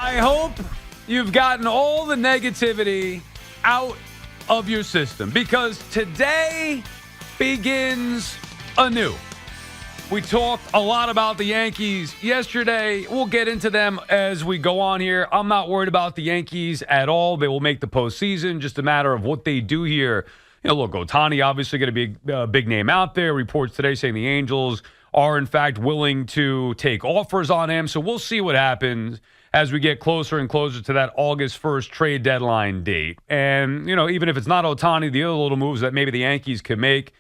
I hope you've gotten all the negativity out of your system because today begins anew. We talked a lot about the Yankees yesterday. We'll get into them as we go on here. I'm not worried about the Yankees at all. They will make the postseason. Just a matter of what they do here. You know, look, Ohtani obviously going to be a big name out there. Reports today saying the Angels are, in fact, willing to take offers on him. So we'll see what happens as we get closer and closer to that August 1st trade deadline date. And, you know, even if it's not Ohtani, the other little moves that maybe the Yankees could make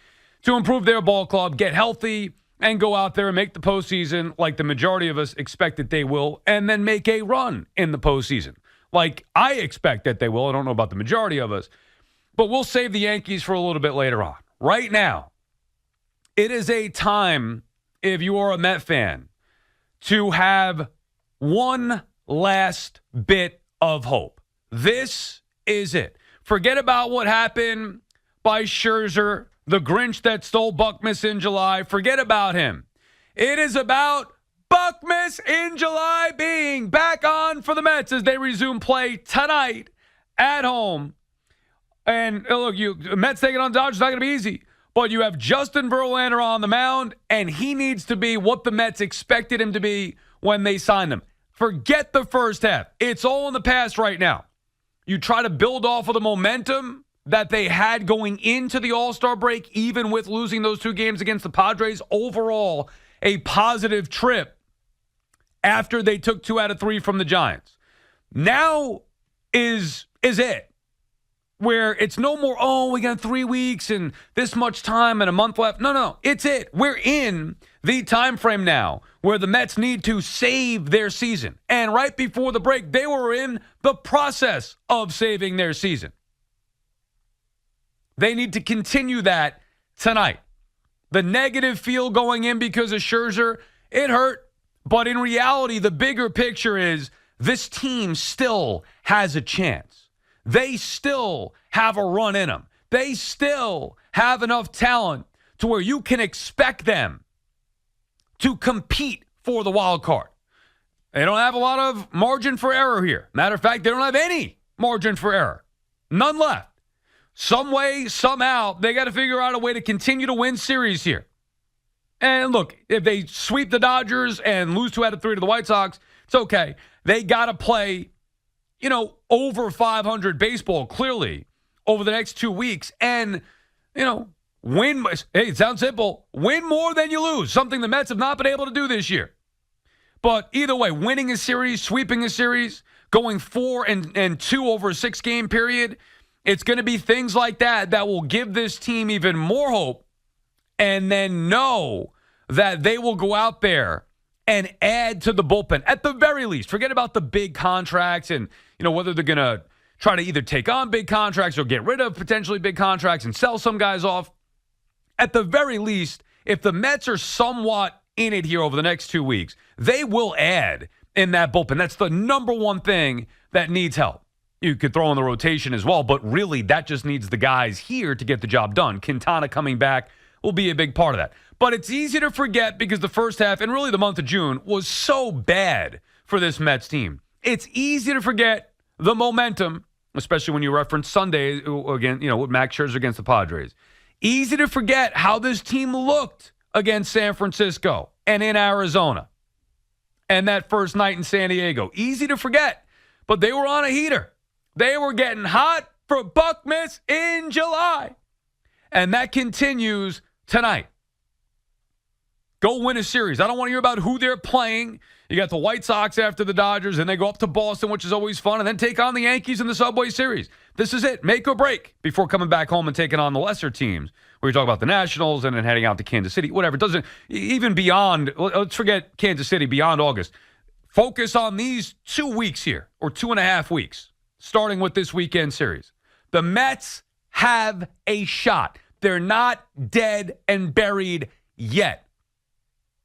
to improve their ball club, get healthy, and go out there and make the postseason like the majority of us expect that they will, and then make a run in the postseason like I expect that they will. I don't know about the majority of us, but we'll save the Yankees for a little bit later on. Right now, it is a time, if you are a Met fan, to have one last bit of hope. This is it. Forget about what happened by Scherzer, the Grinch that stole BUCKmas in July. Forget about him. It is about BUCKmas in July being back on for the Mets as they resume play tonight at home. And look, Mets taking on Dodgers is not going to be easy. But you have Justin Verlander on the mound, and he needs to be what the Mets expected him to be when they signed him. Forget the first half. It's all in the past right now. You try to build off of the momentum that they had going into the All-Star break, even with losing those two games against the Padres. Overall, a positive trip after they took 2 out of 3 from the Giants. Now is it. Where it's no more, we got 3 weeks and this much time and a month left. No, it's it. We're in the time frame now where the Mets need to save their season. And right before the break, they were in the process of saving their season. They need to continue that tonight. The negative feel going in because of Scherzer, it hurt. But in reality, the bigger picture is this team still has a chance. They still have a run in them. They still have enough talent to where you can expect them to compete for the wild card. They don't have a lot of margin for error here. Matter of fact, they don't have any margin for error. None left. Some way, somehow, they got to figure out a way to continue to win series here. And look, if they sweep the Dodgers and lose 2 out of 3 to the White Sox, it's okay. They got to play, over 500 baseball, clearly, over the next 2 weeks. And, win. Hey, it sounds simple. Win more than you lose. Something the Mets have not been able to do this year. But either way, winning a series, sweeping a series, going 4-2 over a 6-game period, it's going to be things like that that will give this team even more hope and then know that they will go out there and add to the bullpen at the very least. Forget about the big contracts and, whether they're going to try to either take on big contracts or get rid of potentially big contracts and sell some guys off. At the very least, if the Mets are somewhat in it here over the next 2 weeks, they will add in that bullpen. That's the number one thing that needs help. You could throw in the rotation as well, but really that just needs the guys here to get the job done. Quintana coming back will be a big part of that. But it's easy to forget because the first half and really the month of June was so bad for this Mets team. It's easy to forget the momentum, especially when you reference Sunday again, with Max Scherzer against the Padres. Easy to forget how this team looked against San Francisco and in Arizona and that first night in San Diego. Easy to forget, but they were on a heater. They were getting hot for BUCKmas in July. And that continues tonight. Go win a series. I don't want to hear about who they're playing. You got the White Sox after the Dodgers, and they go up to Boston, which is always fun, and then take on the Yankees in the Subway Series. This is it. Make or break before coming back home and taking on the lesser teams. Where you talk about the Nationals and then heading out to Kansas City. Whatever. It doesn't, even beyond, let's forget Kansas City, beyond August. Focus on these 2 weeks here, or 2.5 weeks, starting with this weekend series. The Mets have a shot. They're not dead and buried yet.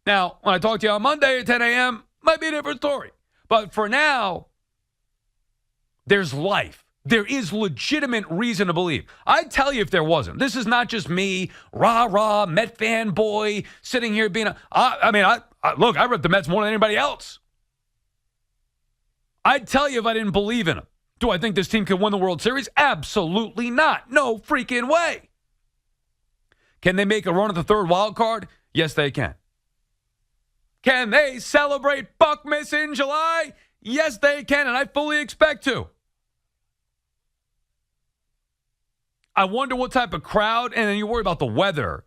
Now, when I talk to you on Monday at 10 a.m., might be a different story. But for now, there's life. There is legitimate reason to believe. I'd tell you if there wasn't. This is not just me, rah-rah, Met fan boy, sitting here being look, I rep the Mets more than anybody else. I'd tell you if I didn't believe in them. Do I think this team can win the World Series? Absolutely not. No freaking way. Can they make a run at the third wild card? Yes, they can. Can they celebrate BUCKmas in July? Yes, they can, and I fully expect to. I wonder what type of crowd, and then you worry about the weather,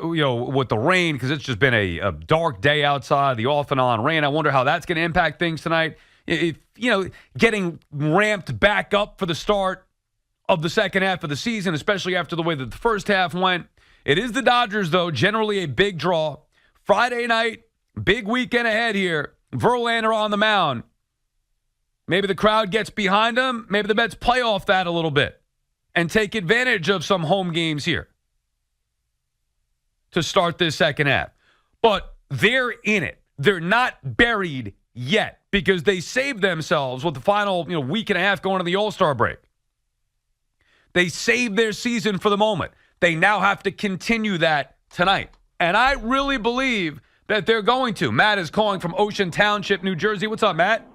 with the rain, because it's just been a dark day outside, the off and on rain. I wonder how that's going to impact things tonight. If, getting ramped back up for the start of the second half of the season, especially after the way that the first half went. It is the Dodgers, though, generally a big draw. Friday night, big weekend ahead here. Verlander on the mound. Maybe the crowd gets behind him. Maybe the Mets play off that a little bit and take advantage of some home games here to start this second half. But they're in it. They're not buried yet because they saved themselves with the final week and a half going to the All-Star break. They saved their season for the moment. They now have to continue that tonight. And I really believe that they're going to. Matt is calling from Ocean Township, New Jersey. What's up, Matt?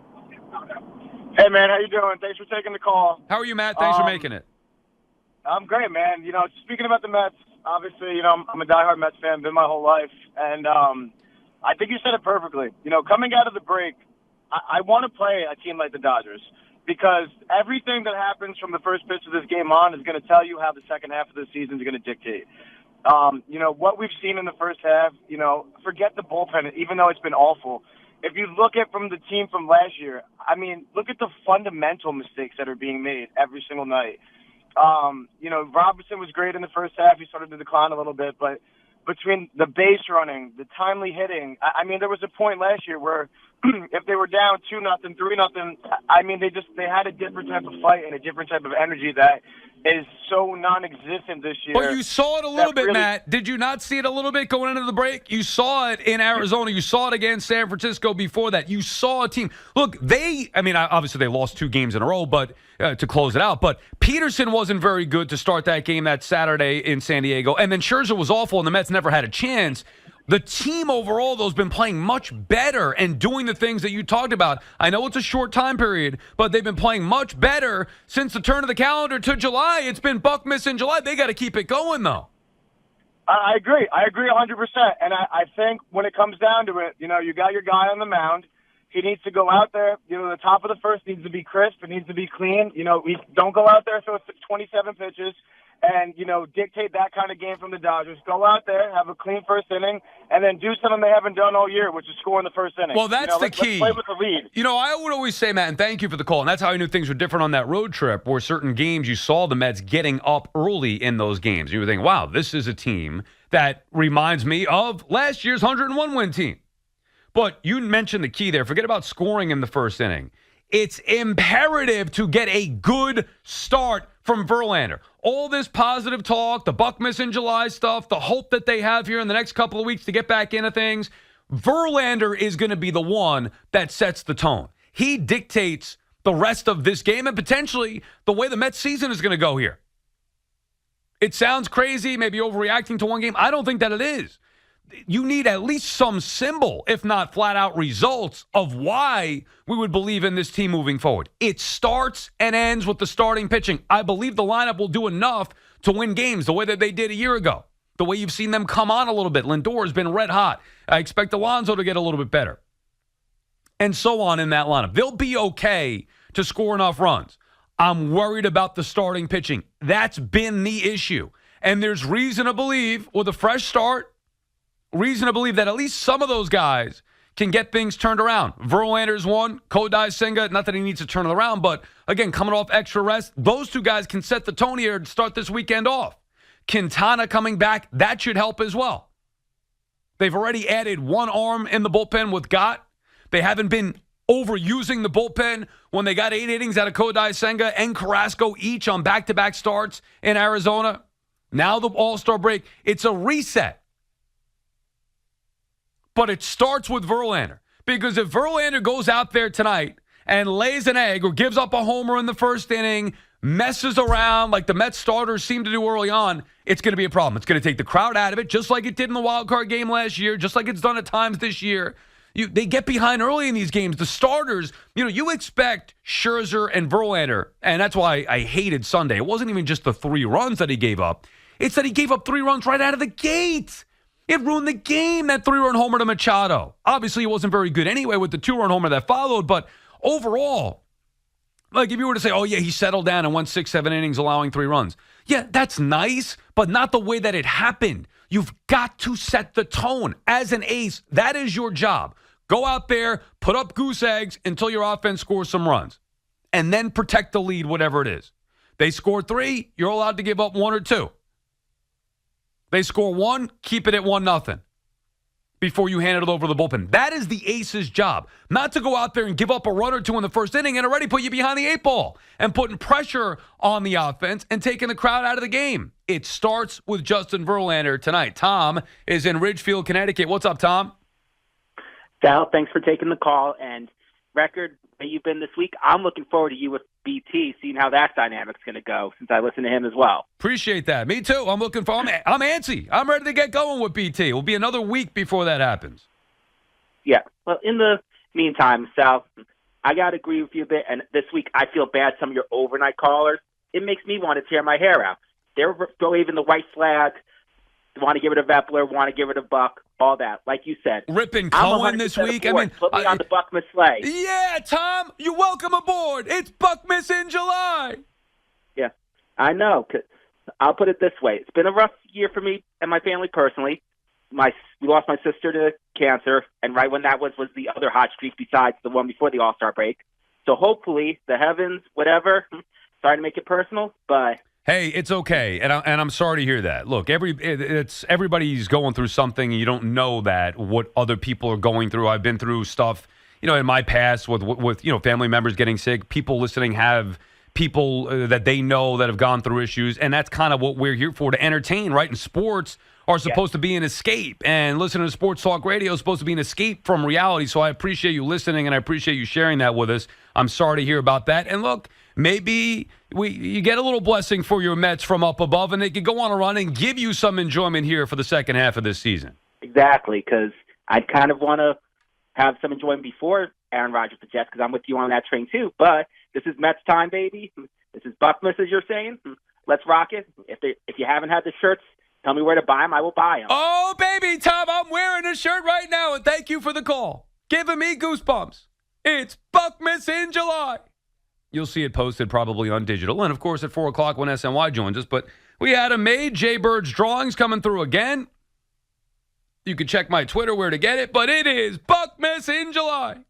Hey, man. How you doing? Thanks for taking the call. How are you, Matt? Thanks for making it. I'm great, man. Speaking about the Mets, obviously, I'm a diehard Mets fan, been my whole life. And I think you said it perfectly. Coming out of the break, I want to play a team like the Dodgers because everything that happens from the first pitch of this game on is going to tell you how the second half of the season is going to dictate. What we've seen in the first half, forget the bullpen, even though it's been awful. If you look at from the team from last year, look at the fundamental mistakes that are being made every single night. Robinson was great in the first half. He started to decline a little bit, but between the base running, the timely hitting, there was a point last year where if they were down 2-0, 3-0, they had a different type of fight and a different type of energy that is so non-existent this year. But you saw it a little bit, Matt. Did you not see it a little bit going into the break? You saw it in Arizona. You saw it against San Francisco before that. You saw a team. Look, obviously they lost 2 games in a row, but to close it out. But Peterson wasn't very good to start that game that Saturday in San Diego. And then Scherzer was awful, and the Mets never had a chance. The team overall, though, has been playing much better and doing the things that you talked about. I know it's a short time period, but they've been playing much better since the turn of the calendar to July. It's been BUCKmas in July. They got to keep it going, though. I agree. I agree 100%. And I think when it comes down to it, you got your guy on the mound. He needs to go out there. The top of the first needs to be crisp. It needs to be clean. We don't go out there so it's 27 pitches. And, dictate that kind of game from the Dodgers. Go out there, have a clean first inning, and then do something they haven't done all year, which is score in the first inning. Well, that's the key. Let's play with the lead. I would always say, Matt, and thank you for the call, and that's how I knew things were different on that road trip, where certain games you saw the Mets getting up early in those games. You were thinking, wow, this is a team that reminds me of last year's 101-win team. But you mentioned the key there. Forget about scoring in the first inning. It's imperative to get a good start from Verlander. All this positive talk, the BUCKmas in July stuff, the hope that they have here in the next couple of weeks to get back into things, Verlander is going to be the one that sets the tone. He dictates the rest of this game and potentially the way the Mets season is going to go here. It sounds crazy, maybe overreacting to one game. I don't think that it is. You need at least some symbol, if not flat-out results, of why we would believe in this team moving forward. It starts and ends with the starting pitching. I believe the lineup will do enough to win games the way that they did a year ago, the way you've seen them come on a little bit. Lindor has been red hot. I expect Alonso to get a little bit better, and so on in that lineup. They'll be okay to score enough runs. I'm worried about the starting pitching. That's been the issue, and there's reason to believe with a fresh start, that at least some of those guys can get things turned around. Verlander's one, Kodai Senga, not that he needs to turn it around, but again, coming off extra rest, those 2 guys can set the tone here to start this weekend off. Quintana coming back, that should help as well. They've already added 1 arm in the bullpen with Gott. They haven't been overusing the bullpen when they got 8 innings out of Kodai Senga and Carrasco each on back-to-back starts in Arizona. Now the All-Star break, it's a reset. But it starts with Verlander. Because if Verlander goes out there tonight and lays an egg or gives up a homer in the first inning, messes around like the Mets starters seem to do early on, it's going to be a problem. It's going to take the crowd out of it, just like it did in the wild card game last year, just like it's done at times this year. They get behind early in these games. The starters, you expect Scherzer and Verlander, and that's why I hated Sunday. It wasn't even just the 3 runs that he gave up. It's that he gave up 3 runs right out of the gate. It ruined the game, that 3-run homer to Machado. Obviously, it wasn't very good anyway with the 2-run homer that followed, but overall, like if you were to say, oh, yeah, he settled down and won 6, 7 innings allowing 3 runs. Yeah, that's nice, but not the way that it happened. You've got to set the tone. As an ace, that is your job. Go out there, put up goose eggs until your offense scores some runs, and then protect the lead, whatever it is. They score 3, you're allowed to give up 1 or 2. They score 1, keep it at 1-0 before you hand it over to the bullpen. That is the ace's job, not to go out there and give up a run or 2 in the first inning and already put you behind the 8 ball and putting pressure on the offense and taking the crowd out of the game. It starts with Justin Verlander tonight. Tom is in Ridgefield, Connecticut. What's up, Tom? Sal, thanks for taking the call. And record that you've been this week, I'm looking forward to you with BT, seeing how that dynamic's going to go since I listen to him as well. Appreciate that. Me too. I'm looking for. I'm antsy. I'm ready to get going with BT. It will be another week before that happens. Yeah. Well, in the meantime, Sal, I got to agree with you a bit. And this week, I feel bad. Some of your overnight callers, it makes me want to tear my hair out. They're waving the white flag. Want to give it a Vepler, want to give it a Buck, all that. Like you said. Ripping Cohen this week. I mean, put me on the BUCKmas sleigh. Yeah, Tom, you're welcome aboard. It's BUCKmas in July. Yeah, I know. I'll put it this way. It's been a rough year for me and my family personally. We lost my sister to cancer, and right when that was the other hot streak besides the one before the All-Star break. So hopefully the heavens, whatever, sorry to make it personal, but... Hey, it's okay, and I'm sorry to hear that. Look, everybody's going through something, and you don't know that what other people are going through. I've been through stuff, in my past with family members getting sick. People listening have people that they know that have gone through issues, and that's kind of what we're here for, to entertain, right? And sports are supposed to be an escape, and listening to sports talk radio is supposed to be an escape from reality. So I appreciate you listening, and I appreciate you sharing that with us. I'm sorry to hear about that. And look, maybe you get a little blessing for your Mets from up above, and they could go on a run and give you some enjoyment here for the second half of this season. Exactly, because I'd kind of want to have some enjoyment before Aaron Rodgers to Jets, because I'm with you on that train too. But this is Mets time, baby. This is BUCKmas, as you're saying. Let's rock it. If you haven't had the shirts, tell me where to buy them. I will buy them. Oh, baby, Tom, I'm wearing a shirt right now, and thank you for the call. Giving me goosebumps. It's BUCKmas in July. You'll see it posted probably on digital. And, of course, at 4 o'clock when SNY joins us. But we had them made. Jay Bird's drawings coming through again. You can check my Twitter where to get it. But it is BUCKmas in July.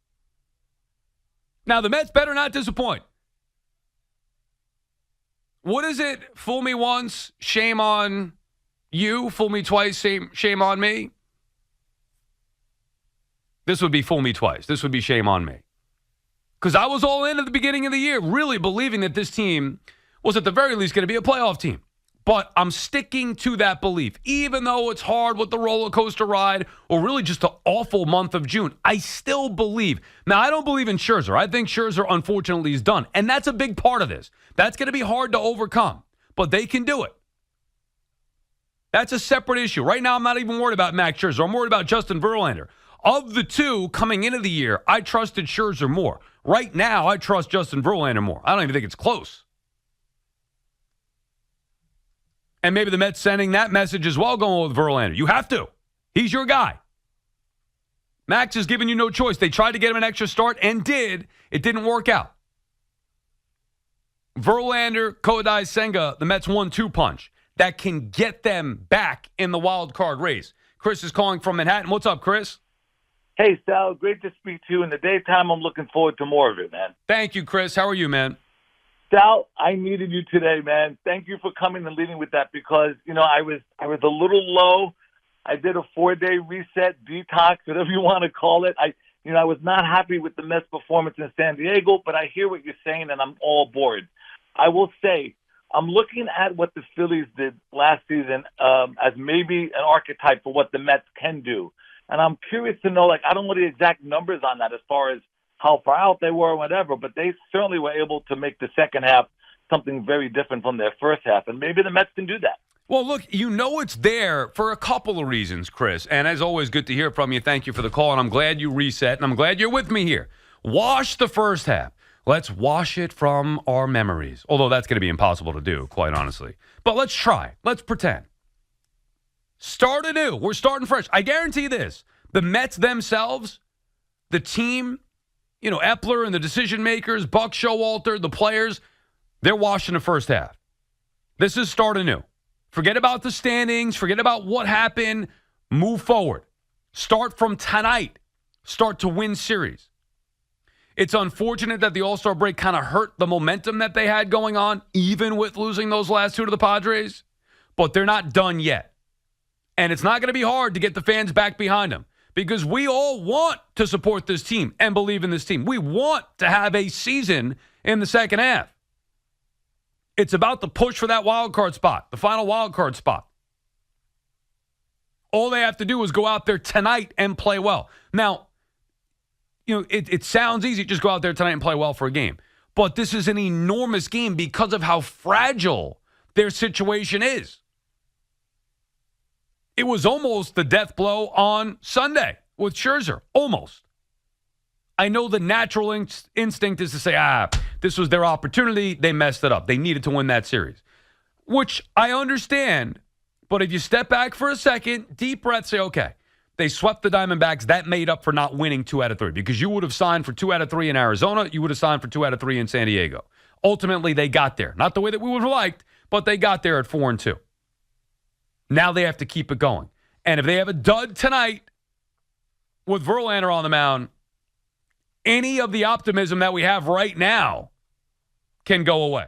Now, the Mets better not disappoint. What is it? Fool me once, shame on you. Fool me twice, shame on me. This would be fool me twice. This would be shame on me. Because I was all in at the beginning of the year, really believing that this team was at the very least going to be a playoff team. But I'm sticking to that belief. Even though it's hard with the roller coaster ride, or really just an awful month of June, I still believe. Now, I don't believe in Scherzer. I think Scherzer, unfortunately, is done. And that's a big part of this. That's going to be hard to overcome. But they can do it. That's a separate issue. Right now, I'm not even worried about Max Scherzer. I'm worried about Justin Verlander. Of the two coming into the year, I trusted Scherzer more. Right now, I trust Justin Verlander more. I don't even think it's close. And maybe the Mets sending that message as well, going with Verlander. You have to. He's your guy. Max has given you no choice. They tried to get him an extra start and did. It didn't work out. Verlander, Kodai, Senga, the Mets 1-2 punch that can get them back in the wild card race. Chris is calling from Manhattan. What's up, Chris? Hey, Sal, great to speak to you. In the daytime, I'm looking forward to more of it, man. Thank you, Chris. How are you, man? Sal, I needed you today, man. Thank you for coming and leading with that because, I was a little low. I did a 4-day reset, detox, whatever you want to call it. I was not happy with the Mets' performance in San Diego, but I hear what you're saying, and I'm all aboard. I will say, I'm looking at what the Phillies did last season as maybe an archetype for what the Mets can do. And I'm curious to know, I don't know the exact numbers on that as far as how far out they were or whatever, but they certainly were able to make the second half something very different from their first half. And maybe the Mets can do that. Well, look, you know it's there for a couple of reasons, Chris. And as always, good to hear from you. Thank you for the call, and I'm glad you reset, and I'm glad you're with me here. Wash the first half. Let's wash it from our memories. Although that's going to be impossible to do, quite honestly. But let's try. Let's pretend. Start anew. We're starting fresh. I guarantee this. The Mets themselves, the team, Epler and the decision makers, Buck Showalter, the players, they're washing the first half. This is start anew. Forget about the standings. Forget about what happened. Move forward. Start from tonight. Start to win series. It's unfortunate that the All-Star break kind of hurt the momentum that they had going on, even with losing those last two to the Padres. But they're not done yet. And it's not going to be hard to get the fans back behind them because we all want to support this team and believe in this team. We want to have a season in the second half. It's about the push for that wild card spot, the final wild card spot. All they have to do is go out there tonight and play well. Now, it sounds easy. Just go out there tonight and play well for a game. But this is an enormous game because of how fragile their situation is. It was almost the death blow on Sunday with Scherzer. Almost. I know the natural instinct is to say, this was their opportunity. They messed it up. They needed to win that series, which I understand. But if you step back for a second, deep breath, say, okay, they swept the Diamondbacks. That made up for not winning 2 out of 3 because you would have signed for 2 out of 3 in Arizona. You would have signed for 2 out of 3 in San Diego. Ultimately, they got there. Not the way that we would have liked, but they got there at 4-2. Now they have to keep it going. And if they have a dud tonight with Verlander on the mound, any of the optimism that we have right now can go away.